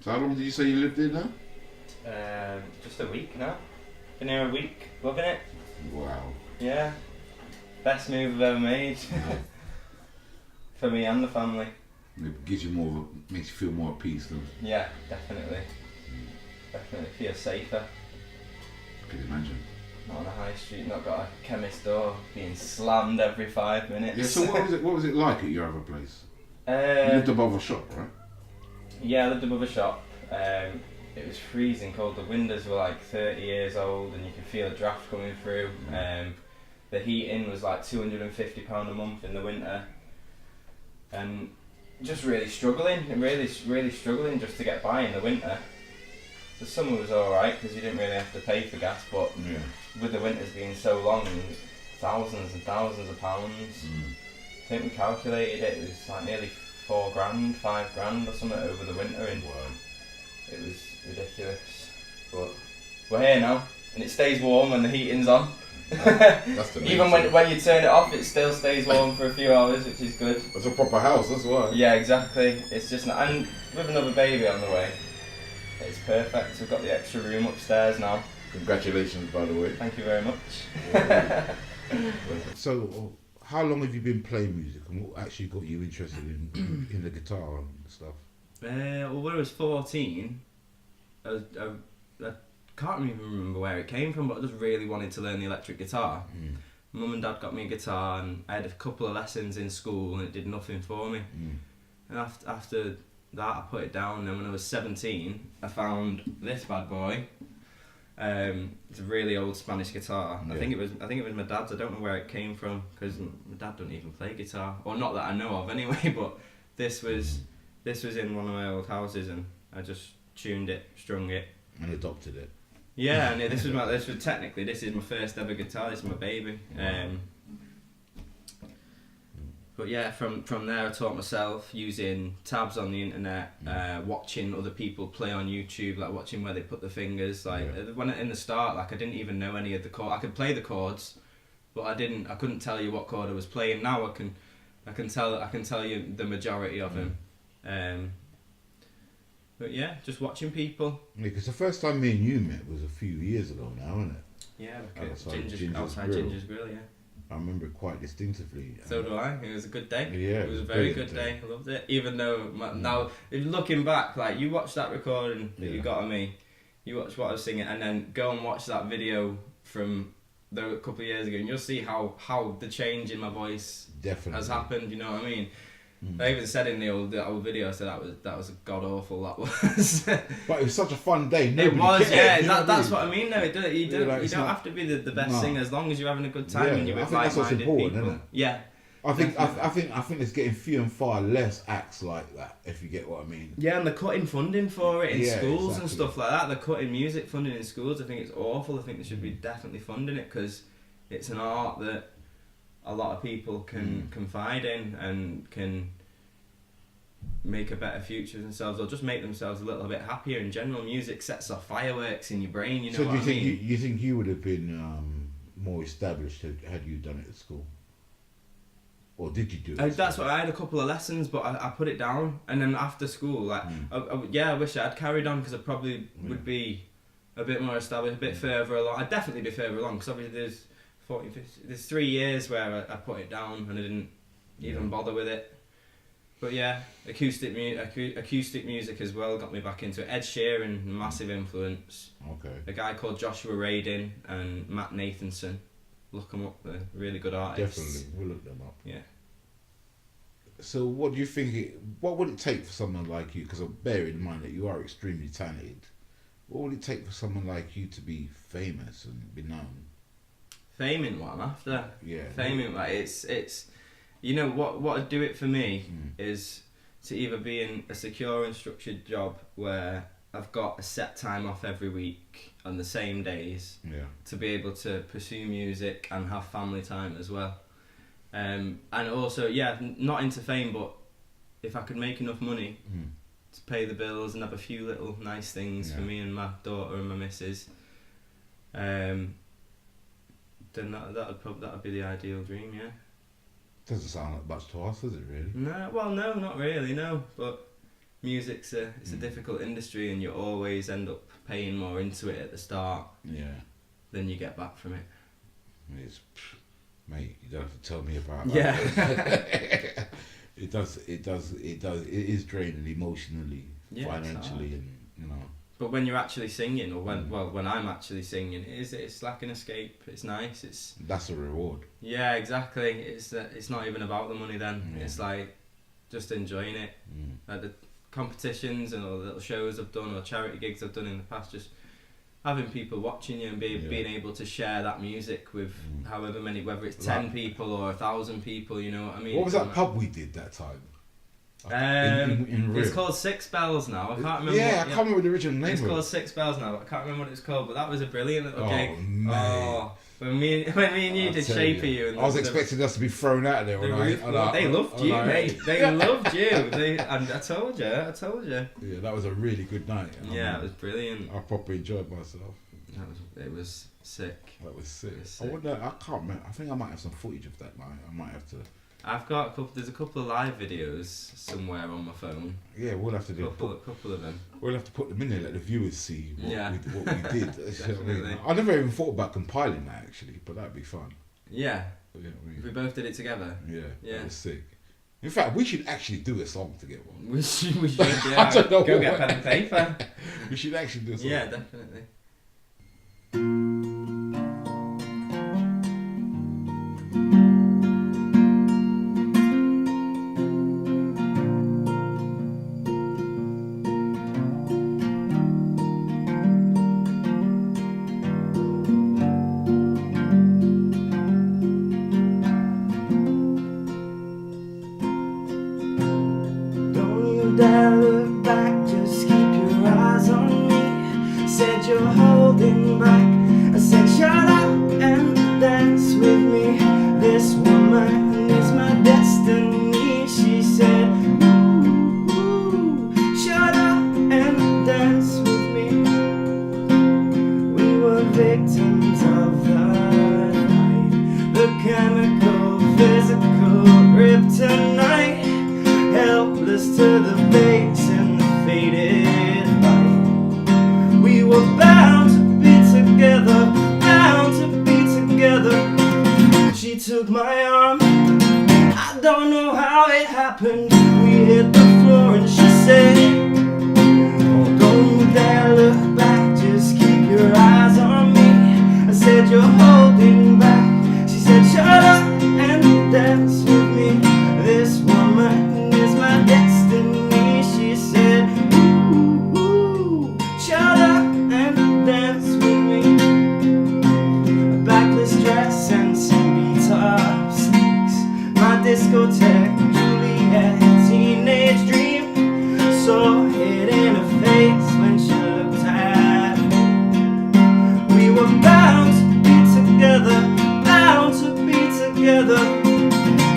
So how long did you say you lived there now? Just a week now. Been here a week, loving it. Wow. Yeah, best move I've ever made. For me and the family. It gives you more, makes you feel more at peace, doesn't it? Yeah, definitely. Definitely feel safer. I can imagine. Not on a high street, not got a chemist door being slammed every 5 minutes. Yeah, so what was it like at your other place? You lived above a shop, right? Yeah, I lived above a shop. It was freezing cold. The windows were like 30 years old and you could feel a draft coming through. The heating was like £250 a month in the winter. And just really struggling struggling just to get by in the winter. The summer was alright because you didn't really have to pay for gas, but with the winters being so long, thousands and thousands of pounds. I think we calculated it was like nearly £4,000, £5,000 or something over the winter, and it was ridiculous. But we're here now, and it stays warm when the heating's on. That's the Even when you turn it off, it still stays warm for a few hours, which is good. It's a proper house, that's why. Yeah, exactly. It's just and with another baby on the way, it's perfect. We've got the extra room upstairs now. Congratulations, by the way. Thank you very much. So, how long have you been playing music, and what actually got you interested in the guitar and stuff? Well, when I was 14, I can't even remember where it came from, but I just really wanted to learn the electric guitar. Mum and Dad got me a guitar, and I had a couple of lessons in school, and it did nothing for me. And after that, I put it down. And then when I was 17, I found this bad boy. It's a really old Spanish guitar. Yeah. I think it was my dad's. I don't know where it came from because my dad doesn't even play guitar, or not that I know of anyway. But this was in one of my old houses, and I just tuned it, strung it, And adopted it. yeah. And this is my first ever guitar. This is my baby. But yeah, from there I taught myself using tabs on the internet, watching other people play on YouTube, like watching where they put the fingers. When in the start, like I didn't even know any of the chords. I could play the chords, but I couldn't tell you what chord I was playing. Now I can tell you the majority of them. But yeah, just watching people. Yeah, because the first time me and you met was a few years ago now, isn't it? Yeah, Outside Ginger's Grill, yeah. I remember it quite distinctively. So do I. It was a good day. Yeah, it was a very good day. I loved it. Even though now, looking back, like you watch that recording that you got of me, you watch what I was singing, and then go and watch that video from a couple of years ago, and you'll see how the change in my voice has happened. You know what I mean? I even said in the old video, I said that was god awful. That was. But it was such a fun day. It was, cared, yeah. That's what I mean. No, you don't have to be the best singer as long as you're having a good time and you're with like-minded people. Isn't it? Yeah. I think it's getting few and far less acts like that, if you get what I mean. Yeah, and they're cutting funding for it in schools and stuff like that. They're cutting music funding in schools. I think it's awful. I think they should be definitely funding it because it's an art that a lot of people can confide in and can make a better future for themselves, or just make themselves a little bit happier in general. Music sets off fireworks in your brain, you know. So do you think you would have been more established had you done it at school? Or did you do it? That's what I had a couple of lessons, but I put it down, and then after school, like I wish I had carried on because I probably would be a bit more established, a bit further along. I'd definitely be further along because obviously there's 3 years where I put it down and I didn't even bother with it. But yeah, acoustic music as well got me back into it. Ed Sheeran, massive influence. Okay. A guy called Joshua Radin and Matt Nathanson. Look them up, they're really good artists. Definitely, we'll look them up. Yeah. So what do you think, what would it take for someone like you, because bear in mind that you are extremely talented, what would it take for someone like you to be famous and be known? Fame in what I'm after. Yeah. Fame in, like, it's you know, what would do it for me is to either be in a secure and structured job where I've got a set time off every week on the same days to be able to pursue music and have family time as well. And also, not into fame, but if I could make enough money to pay the bills and have a few little nice things for me and my daughter and my missus, then that'd be the ideal dream, yeah. Doesn't sound like much to us, does it really? No, well, no, not really, no. But music's a difficult industry, and you always end up paying more into it at the start than you get back from it. It's, mate, you don't have to tell me about that. Yeah. It is draining emotionally, financially, and you know. But when you're actually singing, or when I'm actually singing, it's like an escape. It's nice. That's a reward. Yeah, exactly. It's not even about the money then. It's like just enjoying it. Like the competitions and all the little shows I've done or charity gigs I've done in the past, just having people watching you and being able to share that music with however many, whether it's 10 people or 1,000 people, you know what I mean? What was that pub we did that time? In it's called Six Bells now. I can't remember. I can't remember the original name. It's called Six Bells now, but I can't remember what it's called. But that was a brilliant little gig. Mate. Oh, when me and you did Shape of You. And I was expecting us to be thrown out of there. They loved you, mate. They loved you. And I told you. Yeah, that was a really good night. It was brilliant. I properly enjoyed myself. It was sick. That was sick. I wonder. I can't remember. I think I might have some footage of that night. I might have to. I've got there's a couple of live videos somewhere on my phone. Yeah, we'll have to do a couple of them. We'll have to put them in there, let the viewers see what we did. Definitely. I never even thought about compiling that actually, but that'd be fun. Yeah. If we both did it together. Yeah. That was sick. In fact, we should actually do a song together. We should. Yeah. I don't know. Go get pen and paper. We should actually do a song. Yeah, definitely. Look back, just keep your eyes on me. Said you're holding back. I said shut up and dance with me. This woman is my destiny. She said ooh, shut up and dance with me. We were victims of the night, the chemical, physical kryptonite. Helpless to the base and the faded light. We were bound to be together, bound to be together. She took my arm, I don't know how it happened. We hit the floor and she said, oh, don't you dare look back, just keep your eyes on me. I said, you're holding back. She said, shut up and dance with me. This woman is my destiny. She said, ooh, shut up and dance with me. A backless dress and some beat-up sneaks. My discotheque, Juliet, teenage dream. Saw it in her face when she looked at me. We were bound to be together, bound to be together.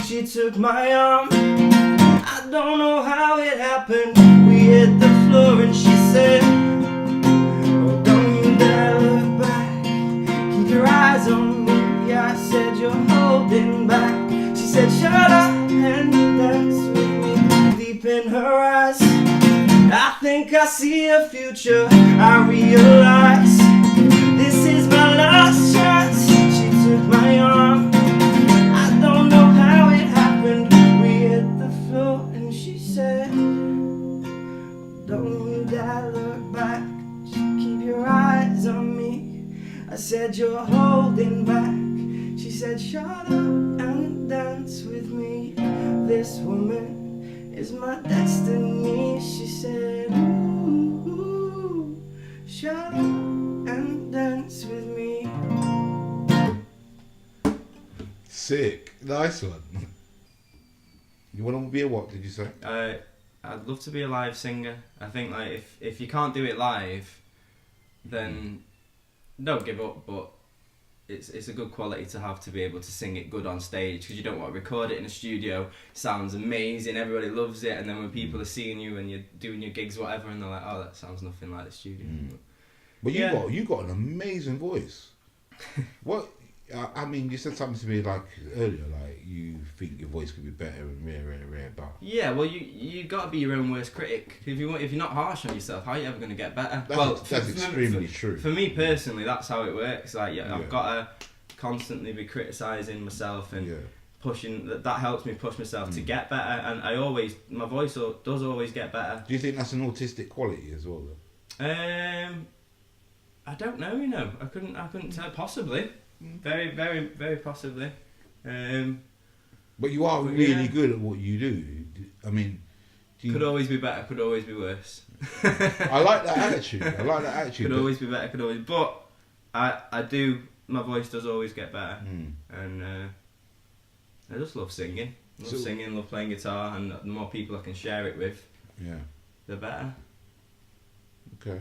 She took my arm, I don't know how it happened. We hit the floor and she said, oh, don't you dare look back, keep your eyes on me. Yeah, I said, you're holding back. She said, shut up and dance with me. Deep in her eyes, I think I see a future. I realize this is my last chance. She took my arm, I don't know how it happened. We hit the floor and she said, don't you dare look back, just keep your eyes on me. I said, you're holding back. She said, shut up and dance with me. This woman is my destiny. She said, ooh, shut up and dance with me. Sick. Nice one. You want to be a what, did you say? I'd love to be a live singer. I think like if you can't do it live, then don't give up, but it's a good quality to have to be able to sing it good on stage, because you don't want to record it in a studio. Sounds amazing, everybody loves it, and then when people are seeing you and you're doing your gigs, whatever, and they're like, oh, that sounds nothing like the studio. But you got an amazing voice. What? I mean, you said something to me like earlier, like you think your voice could be better and rare, but yeah, well, you got to be your own worst critic. If you're not harsh on yourself, how are you ever going to get better? that's extremely true. For me personally, that's how it works. Like, Yeah. I've got to constantly be criticising myself and pushing. That helps me push myself to get better. And my voice does always get better. Do you think that's an autistic quality as well, though? I don't know. You know, I couldn't tell. Possibly, very, very, very possibly. But you are really good at what you do. I mean, could always be better. Could always be worse. I like that attitude. Could always be better. Could always. But I do. My voice does always get better, and I just love singing. Love playing guitar, and the more people I can share it with, the better. Okay.